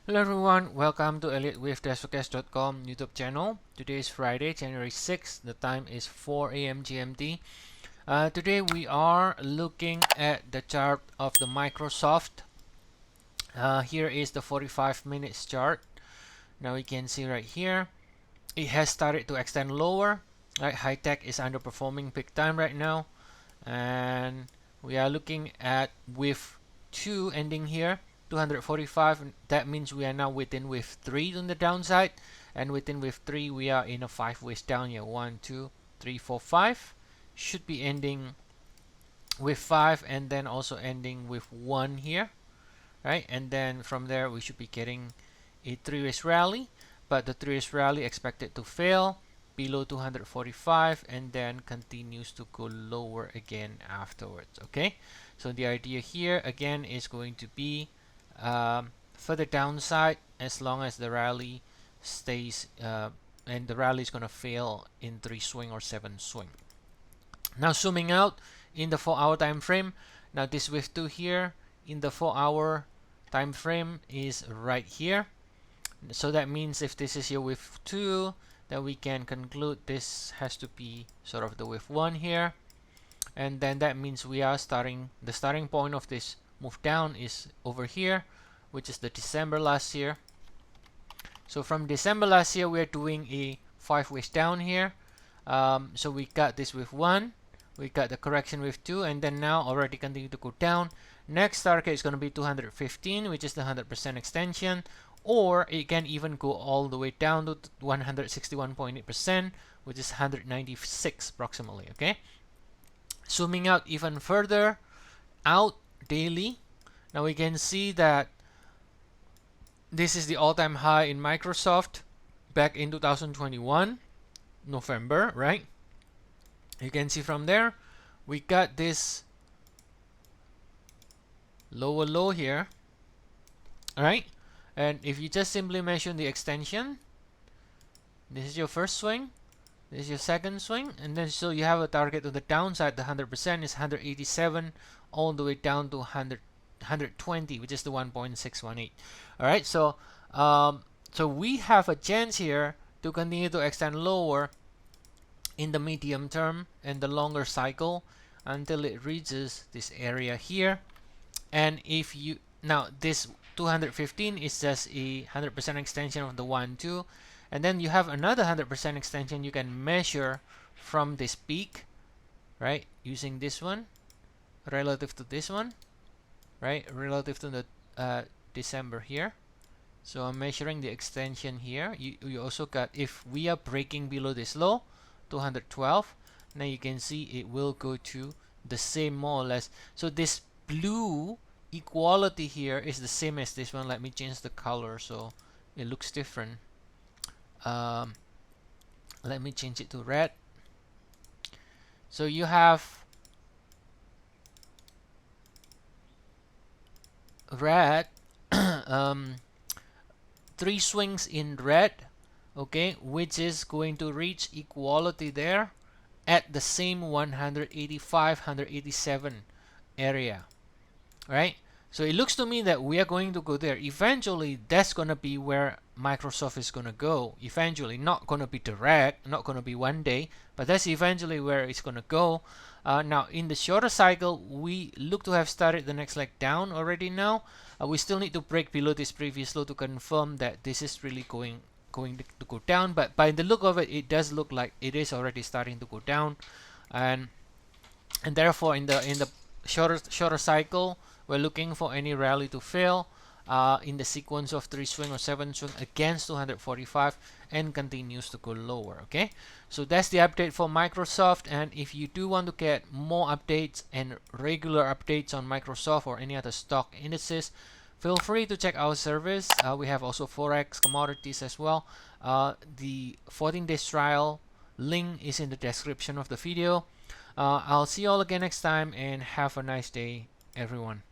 Hello everyone, welcome to Elliott Wave Forex.com YouTube channel. Today is Friday, January 6th. The time is 4 a.m. GMT. Today we are looking at the chart of the Microsoft. Here is the 45 minutes chart. Now we can see right here, it has started to extend lower. Right, high tech is underperforming big time right now, and we are looking at wave 2 ending here 245. That means we are now within wave 3 on the downside, and within wave 3 we are in a 5 ways down here. 1 2 3 4 5 should be ending with 5 and then also ending with 1 here, right? And then from there we should be getting a 3 ways rally, but the 3 ways rally expected to fail below 245 and then continues to go lower again afterwards. Okay, so the idea here again is going to be further downside as long as the rally stays and the rally is going to fail in 3 swing or 7 swing. Now zooming out in the 4-hour time frame, now this wave 2 here in the 4-hour time frame is right here. So that means if this is your wave 2, then we can conclude this has to be sort of the wave 1 here, and then that means we are starting, the starting point of this move down is over here, which is the December last year. So from December last year we are doing a 5 ways down here. So we got this wave 1, we got the correction wave 2, and then now already continue to go down. Next target is going to be 215, which is the 100% extension, or it can even go all the way down to 161.8%, which is 196 approximately. Okay, zooming out even further out daily, now we can see that this is the all-time high in Microsoft back in 2021 November, right? You can see from there we got this lower low here, all right? And if you just simply measure the extension, this is your first swing, this is your second swing, and then so you have a target to the downside. The 100% is 187 all the way down to 120, which is the 1.618. All right, so so we have a chance here to continue to extend lower in the medium term and the longer cycle until it reaches this area here. And if you now, this 215 is just a 100% extension of the 1 2, and then you have another 100% extension you can measure from this peak, right, using this one relative to this one, right, relative to the December here. So I'm measuring the extension here. You also got, if we are breaking below this low 212, now you can see it will go to the same more or less. So this blue equality here is the same as this one. Let me change the color so it looks different. Let me change it to red. So you have red, 3 swings in red, okay, which is going to reach equality there at the same 185 187 area, right? So it looks to me that we are going to go there eventually. That's going to be where Microsoft is going to go eventually. Not going to be direct, not going to be one day, but that's eventually where it's going to go. Now in the shorter cycle, we look to have started the next leg down already. Now we still need to break below this previous low to confirm that this is really going to go down, but by the look of it, it does look like it is already starting to go down, and therefore in the shorter cycle, we're looking for any rally to fail in the sequence of 3 swing or 7 swing against 245 and continues to go lower. Okay, so that's the update for Microsoft. And if you do want to get more updates and regular updates on Microsoft or any other stock indices, feel free to check our service. We have also Forex, Commodities as well. The 14-day trial link is in the description of the video. I'll see you all again next time, and have a nice day, everyone.